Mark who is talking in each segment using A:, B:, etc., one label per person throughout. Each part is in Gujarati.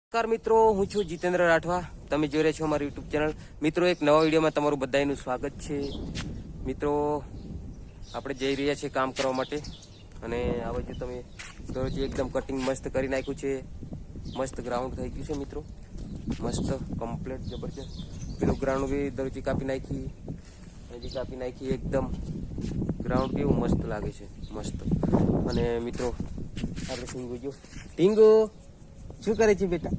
A: નમસ્કાર મિત્રો, હું છું જીતેન્દ્ર રાઠવા. તમે જોઈ રહ્યા છો અમારી યુટ્યુબ ચેનલ. મિત્રો, એક નવા વિડીયોમાં તમારું બધાનું સ્વાગત છે. મિત્રો, આપણે જઈ રહ્યા છીએ કામ કરવા માટે અને આ બાજુ તમે દરરોજ એકદમ કટિંગ મસ્ત કરી નાખ્યું છે. મસ્ત ગ્રાઉન્ડ થઈ ગયું છે મિત્રો, મસ્ત કમ્પ્લીટ જબરજસ્ત. પેલું ગ્રાઉન્ડ બી દરરોજ કાપી નાખી, હજી કાપી નાખી. એકદમ ગ્રાઉન્ડ કેવું મસ્ત લાગે છે, મસ્ત. અને મિત્રો, આપણે ટીંગુ જો, ટીંગુ શું કરે છે બેટા?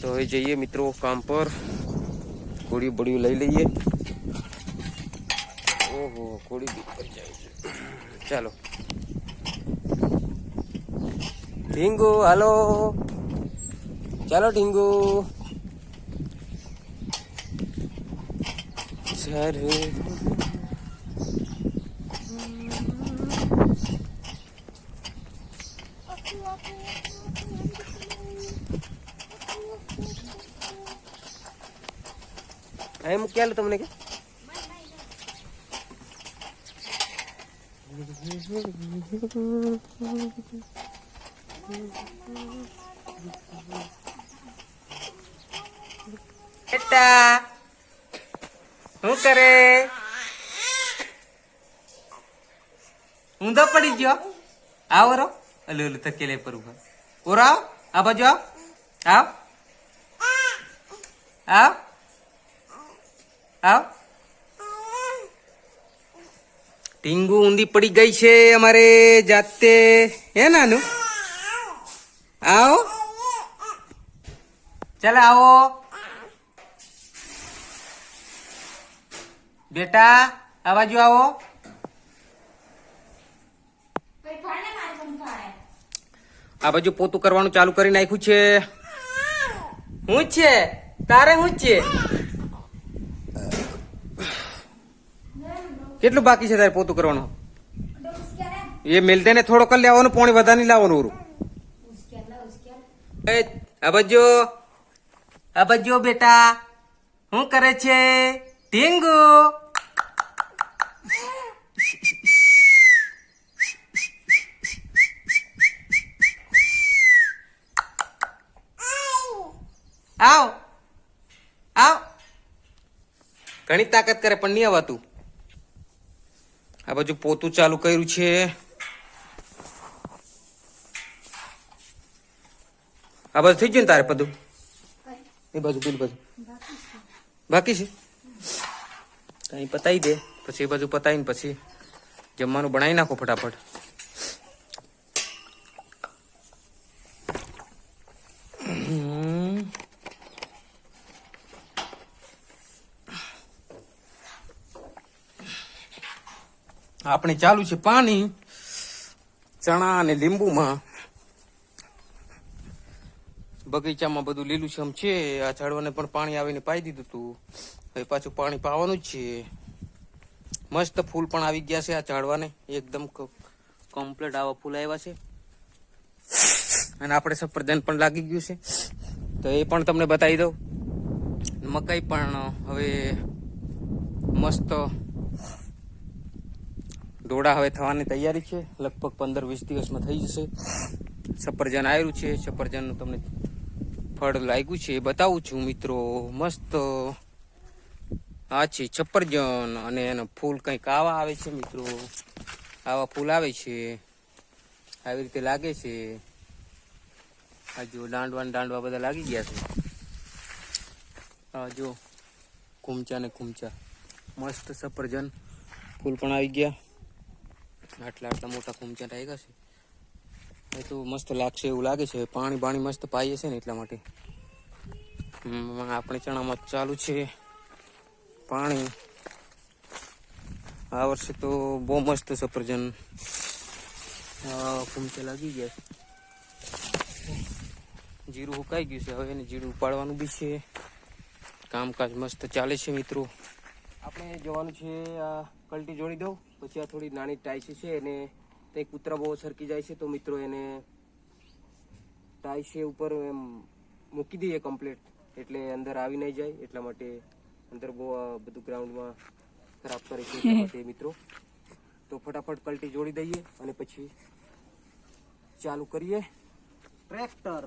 A: તો હવે જઈએ મિત્રો કામ પર. કોળી બળિયું લઈ લઈએ. ઓહો, કોળી બી પર જાય છે. ચાલો ઢીંગુ, હાલો, ચાલો ઢીંગુ. અહીં મૂકી આલું તમને કે બેટા શું કરે? ઊંધો પડી ગયો. આવો રો, અલું અલું તકેલે પર ઉભા. ઓરો આવ, આ બાજુ આવ, આવ આવ આવ. ટીંગુ ઊંધી પડી ગઈ છે અમારે જાતે. હે નાનું, આવો, ચાલો આવો બેટા, આ બાજુ આવો. આ બાજુ પોતું કરવાનું ચાલુ કરી નાખ્યું છે. હું છે તારે, હું છે? કેટલું બાકી છે તારે પોતું કરવાનું? એ મેલતે ને થોડો કરી લેવાનું, પાણી વધારે નહીં લાવવાનું. આ બાજુ બેટા શું કરે છે? ઢીંગુ, આવ આવ. ઘણી તાકાત કરે પણ નહીં આવતું. આ બાજુ પોતું ચાલુ કર્યું છે. આ બાજુ થઈ ગયું ને તારે બધું? એ બાજુ પેલું બધું બાકી છે. કઈ પતાવી દે, પછી એ બાજુ પતાવીને પછી જમવાનું બનાવી નાખો ફટાફટ. આપણે ચાલુ છે પાણી ચણા અને લીંબુમાં. બગીચામાં બધું લીલુંછમ છે. આ ઝાડવાને પણ પાણી આવીને પાઈ દીધું હતું. હવે પાછું પાણી પાવાનું જ છે. મસ્ત ફૂલ પણ આવી ગયા છે આ ઝાડવાને. એકદમ કમ્પ્લીટ આવા ફૂલ આવ્યા છે. અને આપણે સફરજન પણ લાગી ગયું છે, તો એ પણ તમને બતાવી દઉં. મકાઈ પણ હવે મસ્ત ડોડા હવે થવાની તૈયારી છે. લગભગ 15-20 દિવસમાં થઈ જશે. સફરજન આવ્યું છે. સફરજનનું તમને ફળ લાગ્યું છે એ બતાવું છું મિત્રો. મસ્ત આ છે સફરજન અને એના ફૂલ કંઈક આવા આવે છે મિત્રો. આવા ફૂલ આવે છે, આવી રીતે લાગે છે. આ જો દાંડવા બધા લાગી ગયા છે. આ જો કુમચા ને કુમચા, મસ્ત સફરજન ફૂલ પણ આવી ગયા. આટલા મોટા કુમચા લાગ્યા છે. એ તો મસ્ત લાગશે એવું લાગે છે. પાણી મસ્ત પાઈએ છે ને એટલા માટે. આપણે ચણામાં ચાલુ છે પાણી. આ વર્ષે તો બહુ મસ્ત સફરજન કુમચા લાગી ગયા. જીરું સુકાઈ ગયું છે, હવે એને જીરું ઉપાડવાનું બી છે. કામકાજ મસ્ત ચાલે છે મિત્રો. આપણે જવાનું છે આ કલટી જોડી દઉં, પછી આ થોડી નાની ટાઈસી છે એને તે કૂતરા બહુ સરકી જાય છે, તો મિત્રો એને ટાઈસી ઉપર એમ મૂકી દઈએ કમ્પ્લીટ, એટલે અંદર આવી નહીં જાય. એટલા માટે અંદર બહુ બધું ગ્રાઉન્ડમાં ખરાબ કરે છે. એટલા માટે મિત્રો તો ફટાફટ કલટી જોડી દઈએ અને પછી ચાલુ કરીએ
B: ટ્રેક્ટર.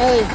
A: Hey.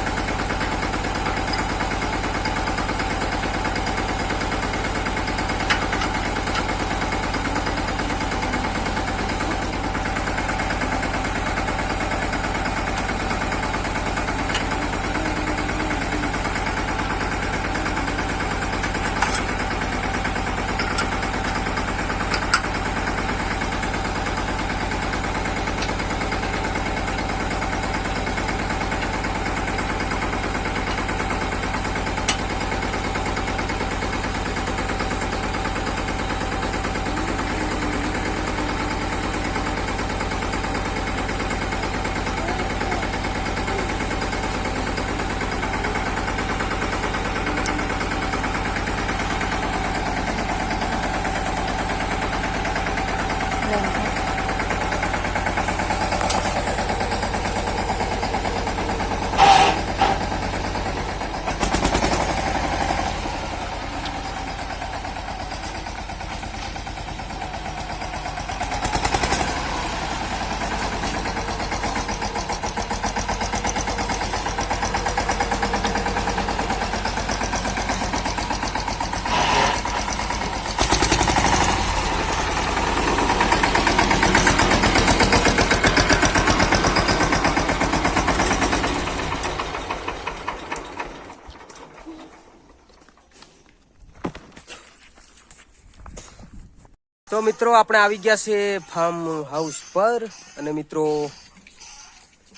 A: તો મિત્રો આપણે આવી ગયા છે ફાર્મ હાઉસ પર અને મિત્રો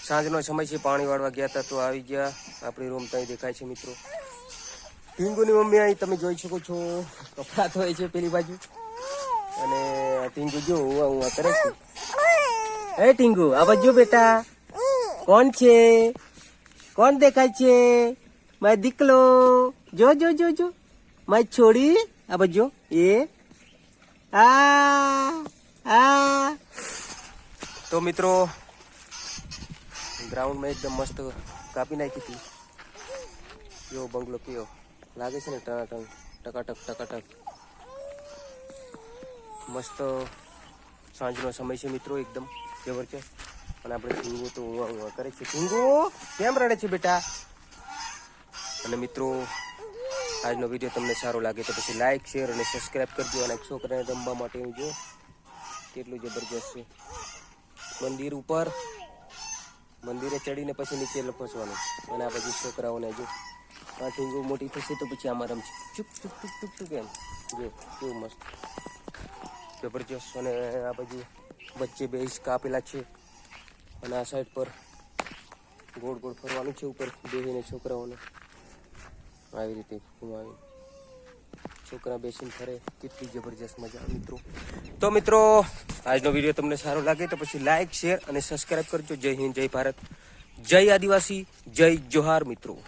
A: સાંજનો સમય છે, પાણી વાળવા ગયા હતા તો આવી ગયા. આપણી રૂમ ત્યાં દેખાય છે મિત્રો. ટીંગુની મમ્મી અહીં તમે જોઈ શકો છો કપડા ધોય છે પેલી બાજુ અને ટીંગુ જો હું કરે છે. હે ટીંગુ આ બાજુ બેટા કોણ છે? કોણ દેખાય છે? મારી દીકલો જો જો જો જો મારી છોડી આ બાજુ એ તો મિત્રો ગ્રાઉન્ડમાં એકદમ મસ્ત કાપી નાખી હતી. કેવો બંગલો કેવો લાગે છે ને, ટનાટન ટકાટક ટકાટક મસ્ત. સાંજનો સમય છે મિત્રો, એકદમ જબરજસ્ત. અને આપણે ઢીંગો તો ઊંઘા કરે છે. ઢીંગો કેમ રડે છે બેટા? અને મિત્રો આજનો વિડીયો તમને સારો લાગે તો પછી લાઈક શેર અને સબસ્ક્રાઈબ કરજો. અને છોકરાને રમવા માટે જો કેટલું જબરજસ્ત છે. મંદિર ઉપર મંદિરે ચડીને પછી નીચે લપસવાનું. અને આ પછી છોકરાઓને જો આ ઢીંગો મોટી થશે તો પછી આમાં રમશે. ચૂપ ચૂપ ચૂપ ચૂપ ચૂપ એમ જો કેવું મસ્ત જબરજસ્ત. અને આ બાજુ વચ્ચે બેઝ કાપેલા છે અને આ સાઈડ પર ગોળ ગોળ ફરવાનું છે ઉપર બેસીને છોકરાઓને આવી રીતે ઘુમાવી છોકરા બેસીને ફરે. કેટલી જબરજસ્ત મજા મિત્રો. તો મિત્રો આજનો વિડીયો તમને સારો લાગે તો પછી લાઈક શેર અને સબસ્ક્રાઈબ કરજો. જય હિન્દ, જય ભારત, જય આદિવાસી, જય જોહાર મિત્રો.